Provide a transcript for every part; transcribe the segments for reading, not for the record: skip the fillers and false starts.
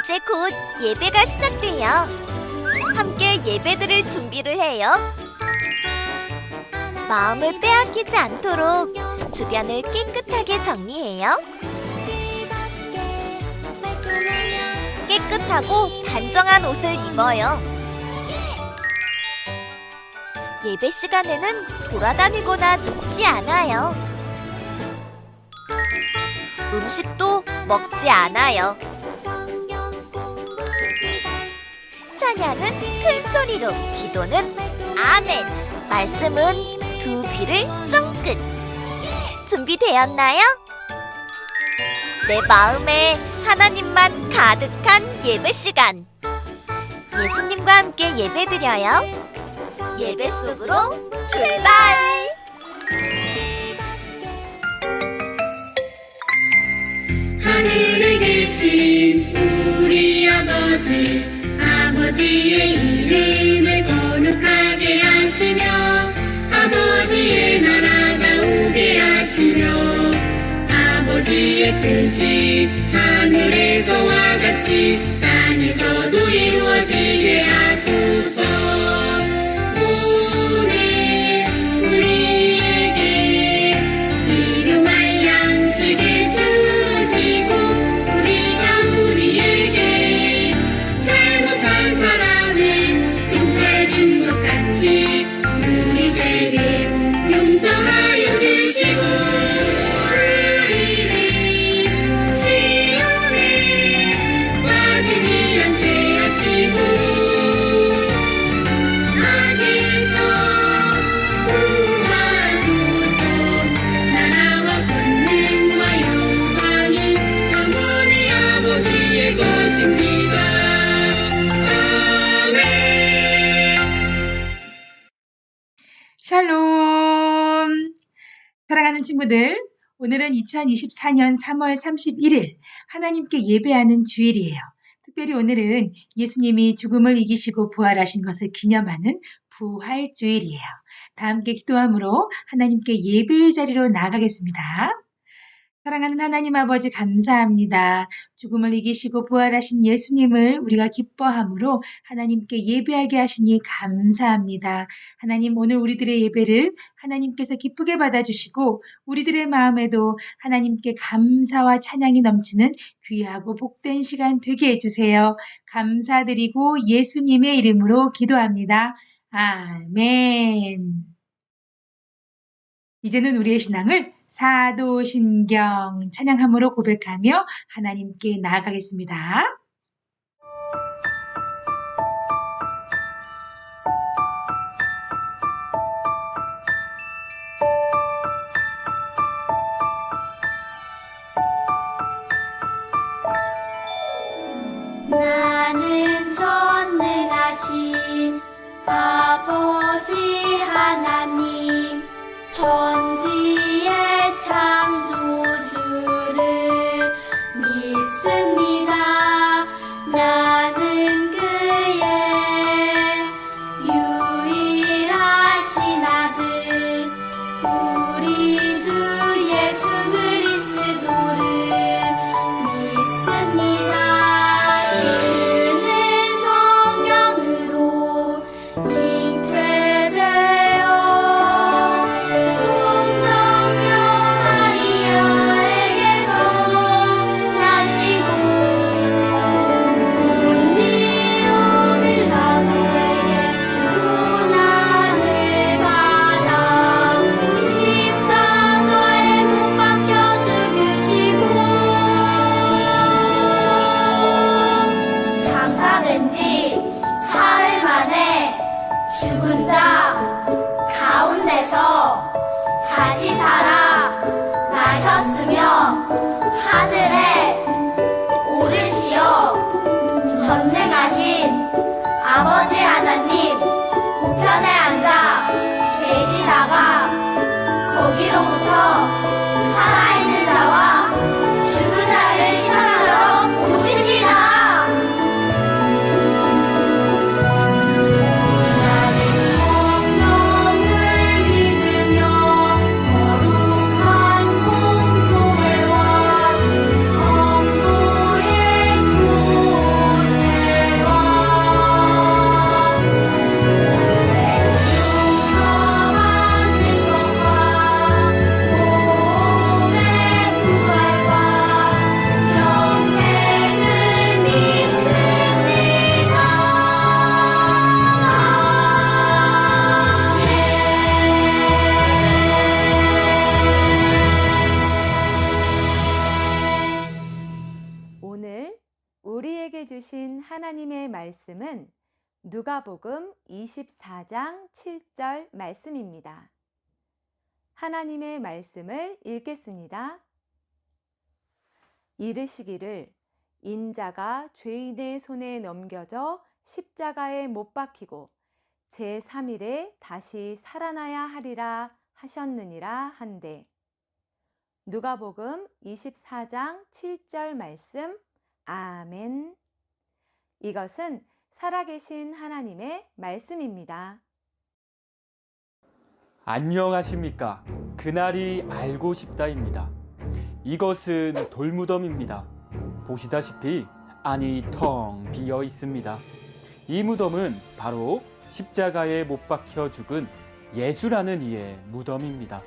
이제 곧 예배가 시작돼요. 함께 예배드릴 준비를 해요. 마음을 빼앗기지 않도록 주변을 깨끗하게 정리해요. 깨끗하고 단정한 옷을 입어요. 예배 시간에는 돌아다니거나 눕지 않아요. 음식도 먹지 않아요. 찬양은 큰 소리로, 기도는 아멘, 말씀은 두 귀를 쫑긋. 준비되었나요? 내 마음에 하나님만 가득한 예배 시간. 예수님과 함께 예배드려요. 예배 속으로 출발! 하늘에 계신 우리 아버지, 아버지의 이름을 거룩하게 하시며 아버지의 나라가 오게 하시며 아버지의 뜻이 하늘에서와 같이 땅에서도 이루어지게 하소서. 오늘 우리에게 일용할 양식을 주시고 우리가 우리에게 잘못한 사람을 용서해 준 것 같이 우리 죄를 용서하여 주시고 우리는 시험에 빠지지 않게 하시고 악에서 구하소서. 나라와 권능과 영광이 영원히 아버지의 것입니다. 샬롬! 사랑하는 친구들, 오늘은 2024년 3월 31일 하나님께 예배하는 주일이에요. 특별히 오늘은 예수님이 죽음을 이기시고 부활하신 것을 기념하는 부활주일이에요. 다 함께 기도함으로 하나님께 예배의 자리로 나아가겠습니다. 사랑하는 하나님 아버지 감사합니다. 죽음을 이기시고 부활하신 예수님을 우리가 기뻐함으로 하나님께 예배하게 하시니 감사합니다. 하나님, 오늘 우리들의 예배를 하나님께서 기쁘게 받아주시고 우리들의 마음에도 하나님께 감사와 찬양이 넘치는 귀하고 복된 시간 되게 해주세요. 감사드리고 예수님의 이름으로 기도합니다. 아멘. 이제는 우리의 신앙을 사도신경 찬양함으로 고백하며 하나님께 나아가겠습니다. 나는 전능하신 아버지 하나님, 천지의 창조주를 믿습니다. 나는 그의 유일하신 아들 우리 주 예수 그리스도를 믿습니다. 그는 성령으로 잉태되어 동정녀 마리아에게서 나시고 본디오 빌라도에게 고난을 받아 십자가에 못 박혀 죽으시고 장사된 지 사흘 만에 죽은 자 가운데서 다시 살아 나셨으며 하늘에 오르시어 전능하신 아버지 하나님 우편에 앉아 계시다가 거기로부터 살아있는 자와 죽은 자를 심판하러 오십니다. 나는 성령을 믿으며 거룩한 공교회와 우리에게 주신 하나님의 말씀은 누가복음 24장 7절 말씀입니다. 하나님의 말씀을 읽겠습니다. 이르시기를 인자가 죄인의 손에 넘겨져 십자가에 못 박히고 제3일에 다시 살아나야 하리라 하셨느니라 한데 누가복음 24장 7절 말씀 아멘. 이것은 살아계신 하나님의 말씀입니다. 안녕하십니까. 그날이 알고 싶다입니다. 이것은 돌무덤입니다. 보시다시피 안이 텅 비어 있습니다. 이 무덤은 바로 십자가에 못 박혀 죽은 예수라는 이의 무덤입니다.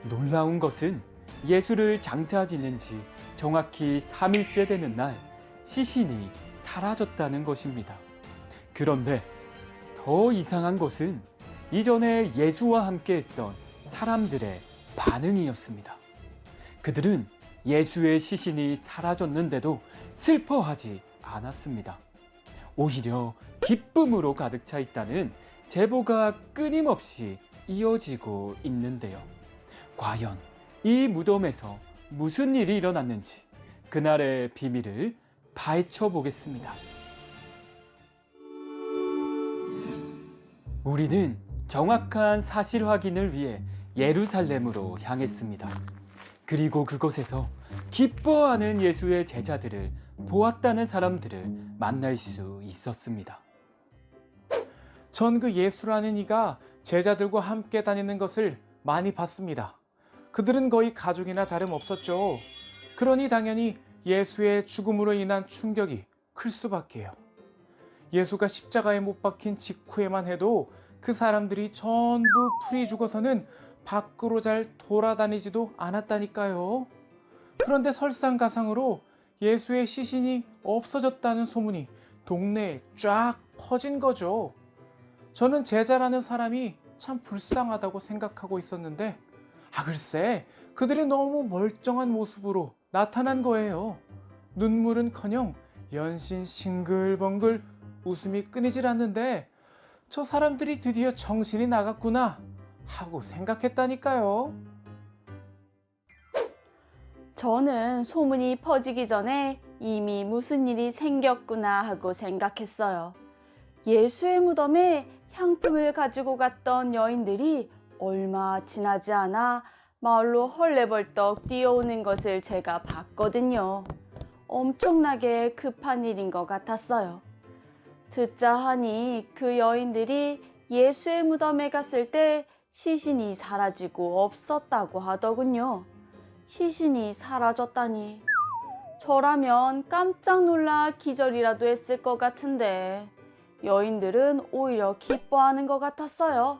놀라운 것은 예수를 장사 지낸 지 정확히 3일째 되는 날 시신이 사라졌다는 것입니다. 그런데 더 이상한 것은 이전에 예수와 함께 했던 사람들의 반응이었습니다. 그들은 예수의 시신이 사라졌는데도 슬퍼하지 않았습니다. 오히려 기쁨으로 가득 차 있다는 제보가 끊임없이 이어지고 있는데요. 과연 이 무덤에서 무슨 일이 일어났는지 그날의 비밀을 파헤쳐 보겠습니다. 우리는 정확한 사실 확인을 위해 예루살렘으로 향했습니다. 그리고 그곳에서 기뻐하는 예수의 제자들을 보았다는 사람들을 만날 수 있었습니다. 전 그 예수라는 이가 제자들과 함께 다니는 것을 많이 봤습니다. 그들은 거의 가족이나 다름없었죠. 그러니 당연히 예수의 죽음으로 인한 충격이 클 수밖에요. 예수가 십자가에 못 박힌 직후에만 해도 그 사람들이 전부 풀이 죽어서는 밖으로 잘 돌아다니지도 않았다니까요. 그런데 설상가상으로 예수의 시신이 없어졌다는 소문이 동네에 쫙 퍼진 거죠. 저는 제자라는 사람이 참 불쌍하다고 생각하고 있었는데 글쎄 그들이 너무 멀쩡한 모습으로 나타난 거예요. 눈물은커녕 연신 싱글벙글 웃음이 끊이질 않는데 저 사람들이 드디어 정신이 나갔구나 하고 생각했다니까요. 저는 소문이 퍼지기 전에 이미 무슨 일이 생겼구나 하고 생각했어요. 예수의 무덤에 향품을 가지고 갔던 여인들이 얼마 지나지 않아 마을로 헐레벌떡 뛰어오는 것을 제가 봤거든요. 엄청나게 급한 일인 것 같았어요. 듣자 하니 그 여인들이 예수의 무덤에 갔을 때 시신이 사라지고 없었다고 하더군요. 시신이 사라졌다니. 저라면 깜짝 놀라 기절이라도 했을 것 같은데 여인들은 오히려 기뻐하는 것 같았어요.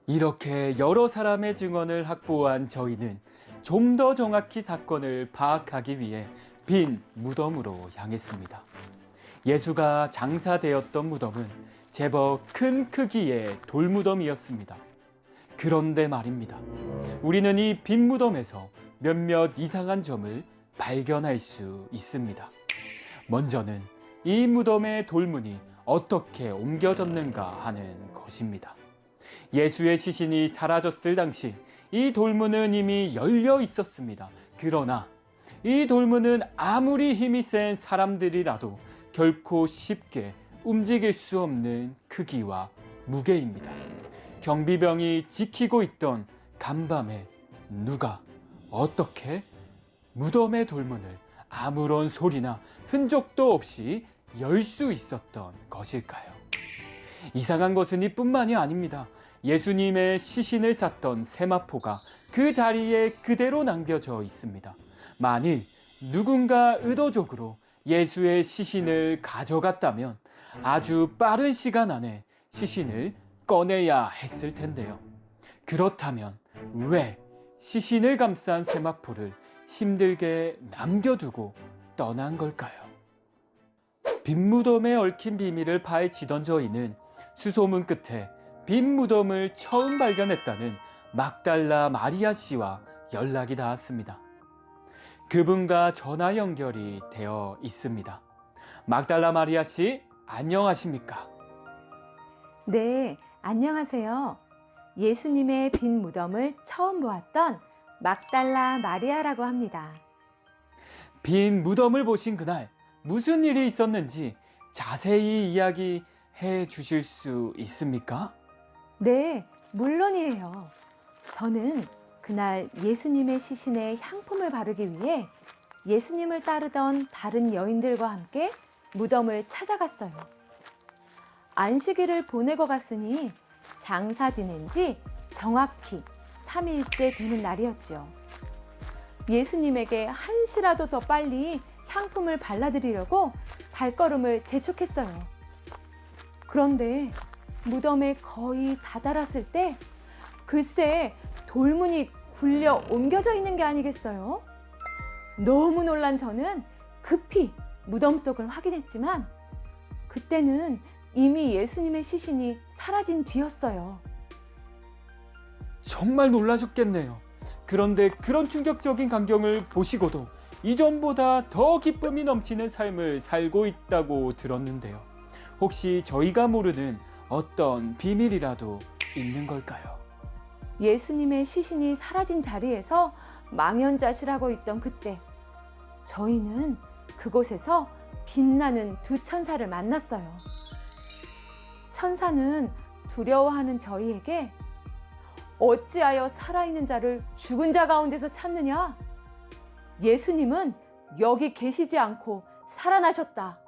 이렇게 여러 사람의 증언을 확보한 저희는 좀 더 정확히 사건을 파악하기 위해 빈 무덤으로 향했습니다. 예수가 장사되었던 무덤은 제법 큰 크기의 돌무덤이었습니다. 그런데 말입니다. 우리는 이 빈 무덤에서 몇몇 이상한 점을 발견할 수 있습니다. 먼저는 이 무덤의 돌문이 어떻게 옮겨졌는가 하는 것입니다. 예수의 시신이 사라졌을 당시 이 돌문은 이미 열려 있었습니다. 그러나 이 돌문은 아무리 힘이 센 사람들이라도 결코 쉽게 움직일 수 없는 크기와 무게입니다. 경비병이 지키고 있던 간밤에 누가 어떻게 무덤의 돌문을 아무런 소리나 흔적도 없이 열 수 있었던 것일까요? 이상한 것은 이뿐만이 아닙니다. 예수님의 시신을 쌌던 세마포가 그 자리에 그대로 남겨져 있습니다. 만일 누군가 의도적으로 예수의 시신을 가져갔다면 아주 빠른 시간 안에 시신을 꺼내야 했을 텐데요. 그렇다면 왜 시신을 감싼 세마포를 힘들게 남겨두고 떠난 걸까요? 빈 무덤에 얽힌 비밀을 파헤치던 저희는 수소문 끝에 빈 무덤을 처음 발견했다는 막달라 마리아 씨와 연락이 닿았습니다. 그분과 전화 연결이 되어 있습니다. 막달라 마리아 씨, 안녕하십니까? 네, 안녕하세요. 예수님의 빈 무덤을 처음 보았던 막달라 마리아라고 합니다. 빈 무덤을 보신 그날 무슨 일이 있었는지 자세히 이야기해 주실 수 있습니까? 네, 물론이에요. 저는 그날 예수님의 시신에 향품을 바르기 위해 예수님을 따르던 다른 여인들과 함께 무덤을 찾아갔어요. 안식일을 보내고 갔으니 장사 지낸 지 정확히 3일째 되는 날이었죠. 예수님에게 한시라도 더 빨리 향품을 발라드리려고 발걸음을 재촉했어요. 그런데 무덤에 거의 다다랐을 때 글쎄 돌문이 굴려 옮겨져 있는 게 아니겠어요? 너무 놀란 저는 급히 무덤 속을 확인했지만 그때는 이미 예수님의 시신이 사라진 뒤였어요. 정말 놀라셨겠네요. 그런데 그런 충격적인 광경을 보시고도 이전보다 더 기쁨이 넘치는 삶을 살고 있다고 들었는데요. 혹시 저희가 모르는 어떤 비밀이라도 있는 걸까요? 예수님의 시신이 사라진 자리에서 망연자실하고 있던 그때 저희는 그곳에서 빛나는 두 천사를 만났어요. 천사는 두려워하는 저희에게 어찌하여 살아있는 자를 죽은 자 가운데서 찾느냐? 예수님은 여기 계시지 않고 살아나셨다.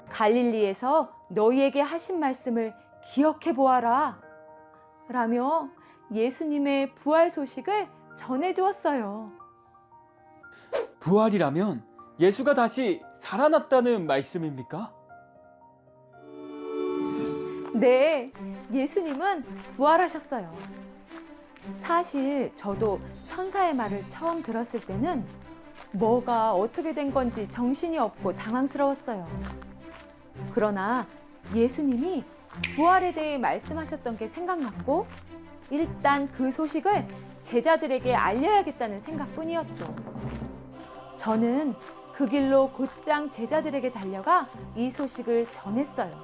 갈릴리에서 너희에게 하신 말씀을 기억해 보아라. 라며 예수님의 부활 소식을 전해주었어요. 부활이라면 예수가 다시 살아났다는 말씀입니까? 네, 예수님은 부활하셨어요. 사실 저도 천사의 말을 처음 들었을 때는 뭐가 어떻게 된 건지 정신이 없고 당황스러웠어요. 그러나 예수님이 부활에 대해 말씀하셨던 게 생각났고 일단 그 소식을 제자들에게 알려야겠다는 생각뿐이었죠. 저는 그 길로 곧장 제자들에게 달려가 이 소식을 전했어요.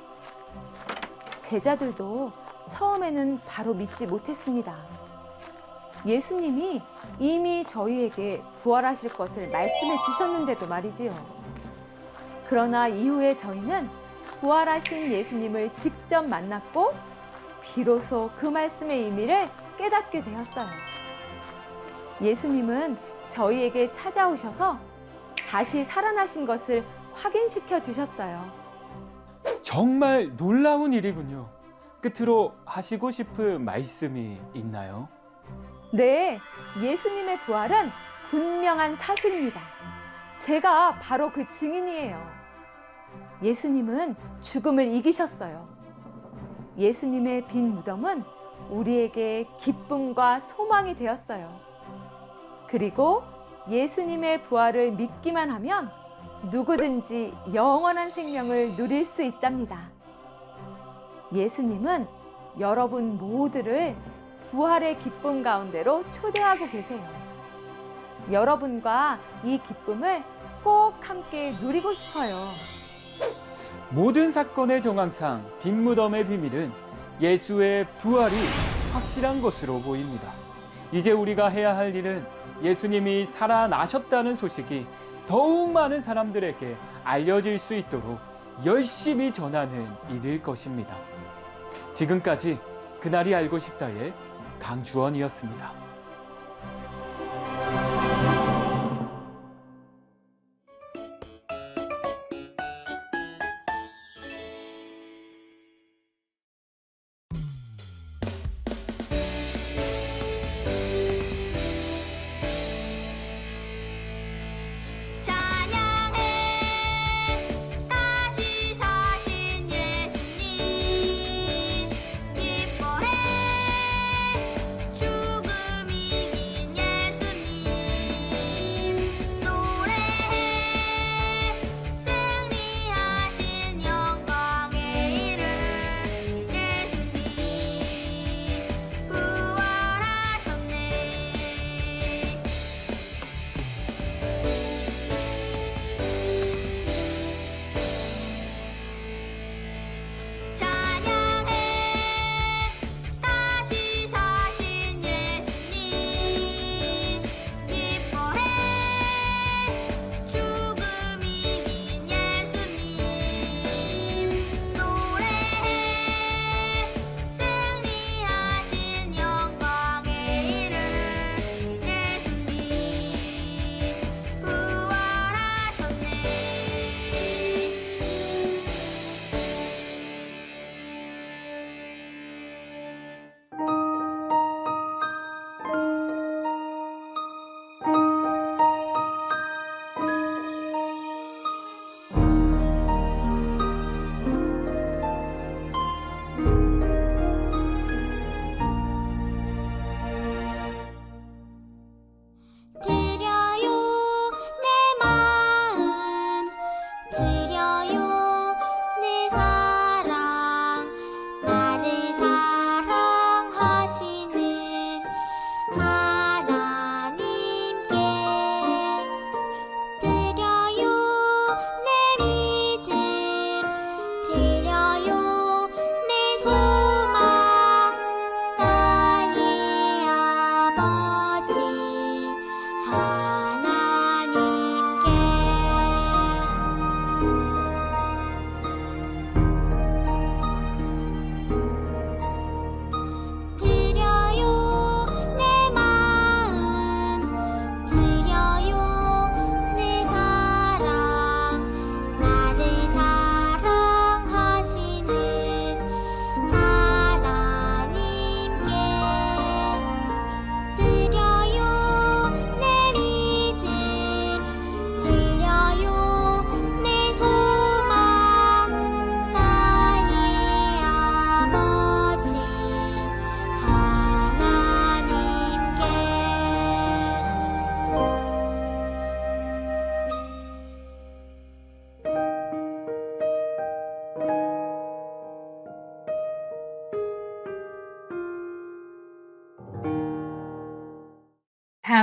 제자들도 처음에는 바로 믿지 못했습니다. 예수님이 이미 저희에게 부활하실 것을 말씀해 주셨는데도 말이지요. 그러나 이후에 저희는 부활하신 예수님을 직접 만났고 비로소 그 말씀의 의미를 깨닫게 되었어요. 예수님은 저희에게 찾아오셔서 다시 살아나신 것을 확인시켜 주셨어요. 정말 놀라운 일이군요. 끝으로 하시고 싶은 말씀이 있나요? 네, 예수님의 부활은 분명한 사실입니다. 제가 바로 그 증인이에요. 예수님은 죽음을 이기셨어요. 예수님의 빈 무덤은 우리에게 기쁨과 소망이 되었어요. 그리고 예수님의 부활을 믿기만 하면 누구든지 영원한 생명을 누릴 수 있답니다. 예수님은 여러분 모두를 부활의 기쁨 가운데로 초대하고 계세요. 여러분과 이 기쁨을 꼭 함께 누리고 싶어요. 모든 사건의 정황상 빈무덤의 비밀은 예수의 부활이 확실한 것으로 보입니다. 이제 우리가 해야 할 일은 예수님이 살아나셨다는 소식이 더욱 많은 사람들에게 알려질 수 있도록 열심히 전하는 일일 것입니다. 지금까지 그날이 알고 싶다의 강주원이었습니다. 죽음을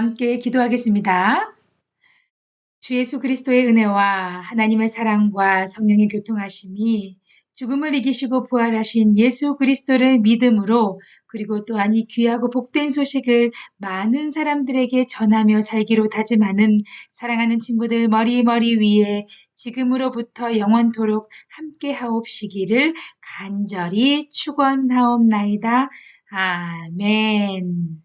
함께 기도하겠습니다. 주 예수 그리스도의 은혜와 하나님의 사랑과 성령의 교통하심이 죽음을 이기시고 부활하신 예수 그리스도를 믿음으로 그리고 또한 이 귀하고 복된 소식을 많은 사람들에게 전하며 살기로 다짐하는 사랑하는 친구들 머리 위에 지금으로부터 영원토록 함께 하옵시기를 간절히 축원하옵나이다. 아멘.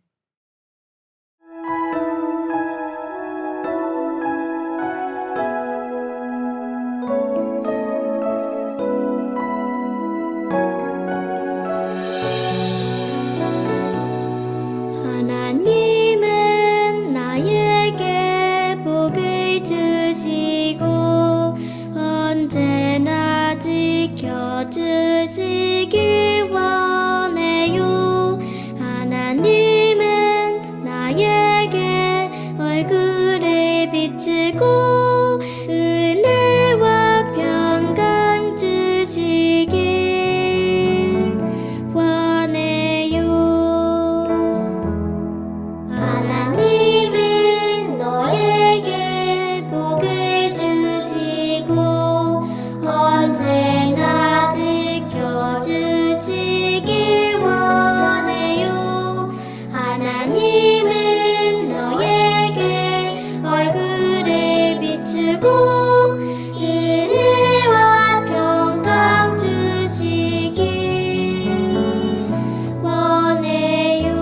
하나님은 나에게 복을 주시고 언제나 지켜주시길 원해요. 하나님은 나에게 얼굴을 비추고 은혜와 평강 주시길 원해요. 하나님은 너에게 복을 주시고 언제나 지켜주시길 원해요. 하나님은 너에게 얼굴을 비추고 은혜와 평강 주시길 원해요.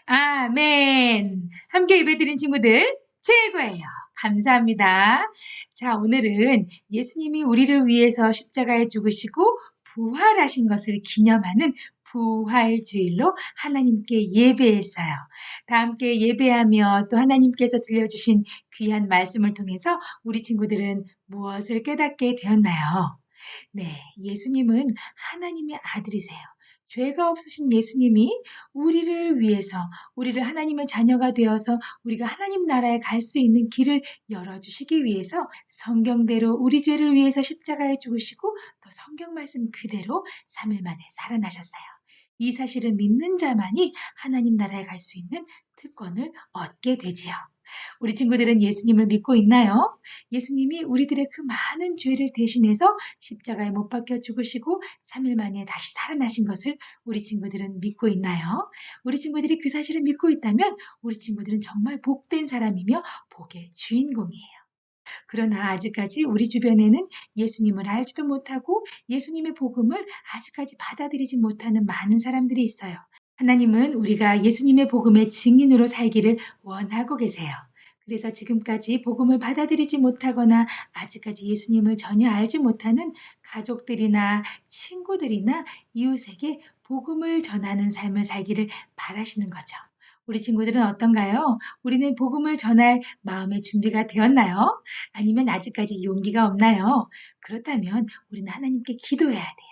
아멘. 함께 예배드린 친구들 최고예요. 감사합니다. 자, 오늘은 예수님이 우리를 위해서 십자가에 죽으시고 부활하신 것을 기념하는 부활주일로 하나님께 예배했어요. 다 함께 예배하며 또 하나님께서 들려주신 귀한 말씀을 통해서 우리 친구들은 무엇을 깨닫게 되었나요? 네, 예수님은 하나님의 아들이세요. 죄가 없으신 예수님이 우리를 위해서 우리를 하나님의 자녀가 되어서 우리가 하나님 나라에 갈 수 있는 길을 열어주시기 위해서 성경대로 우리 죄를 위해서 십자가에 죽으시고 또 성경 말씀 그대로 3일 만에 살아나셨어요. 이 사실을 믿는 자만이 하나님 나라에 갈 수 있는 특권을 얻게 되지요. 우리 친구들은 예수님을 믿고 있나요? 예수님이 우리들의 그 많은 죄를 대신해서 십자가에 못 박혀 죽으시고 3일 만에 다시 살아나신 것을 우리 친구들은 믿고 있나요? 우리 친구들이 그 사실을 믿고 있다면 우리 친구들은 정말 복된 사람이며 복의 주인공이에요. 그러나 아직까지 우리 주변에는 예수님을 알지도 못하고 예수님의 복음을 아직까지 받아들이지 못하는 많은 사람들이 있어요. 하나님은 우리가 예수님의 복음의 증인으로 살기를 원하고 계세요. 그래서 지금까지 복음을 받아들이지 못하거나 아직까지 예수님을 전혀 알지 못하는 가족들이나 친구들이나 이웃에게 복음을 전하는 삶을 살기를 바라시는 거죠. 우리 친구들은 어떤가요? 우리는 복음을 전할 마음의 준비가 되었나요? 아니면 아직까지 용기가 없나요? 그렇다면 우리는 하나님께 기도해야 돼요.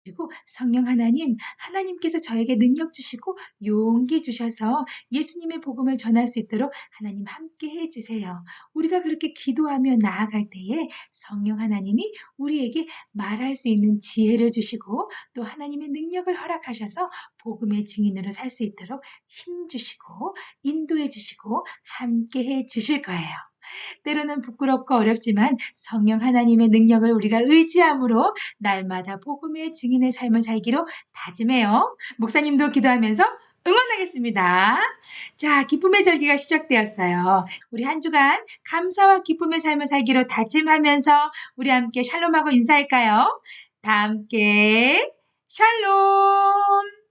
그리고 성령 하나님께서 저에게 능력 주시고 용기 주셔서 예수님의 복음을 전할 수 있도록 하나님 함께 해주세요. 우리가 그렇게 기도하며 나아갈 때에 성령 하나님이 우리에게 말할 수 있는 지혜를 주시고 또 하나님의 능력을 허락하셔서 복음의 증인으로 살 수 있도록 힘 주시고 인도해 주시고 함께 해 주실 거예요. 때로는 부끄럽고 어렵지만 성령 하나님의 능력을 우리가 의지함으로 날마다 복음의 증인의 삶을 살기로 다짐해요. 목사님도 기도하면서 응원하겠습니다. 자, 기쁨의 절기가 시작되었어요. 우리 한 주간 감사와 기쁨의 삶을 살기로 다짐하면서 우리 함께 샬롬하고 인사할까요? 다 함께 샬롬!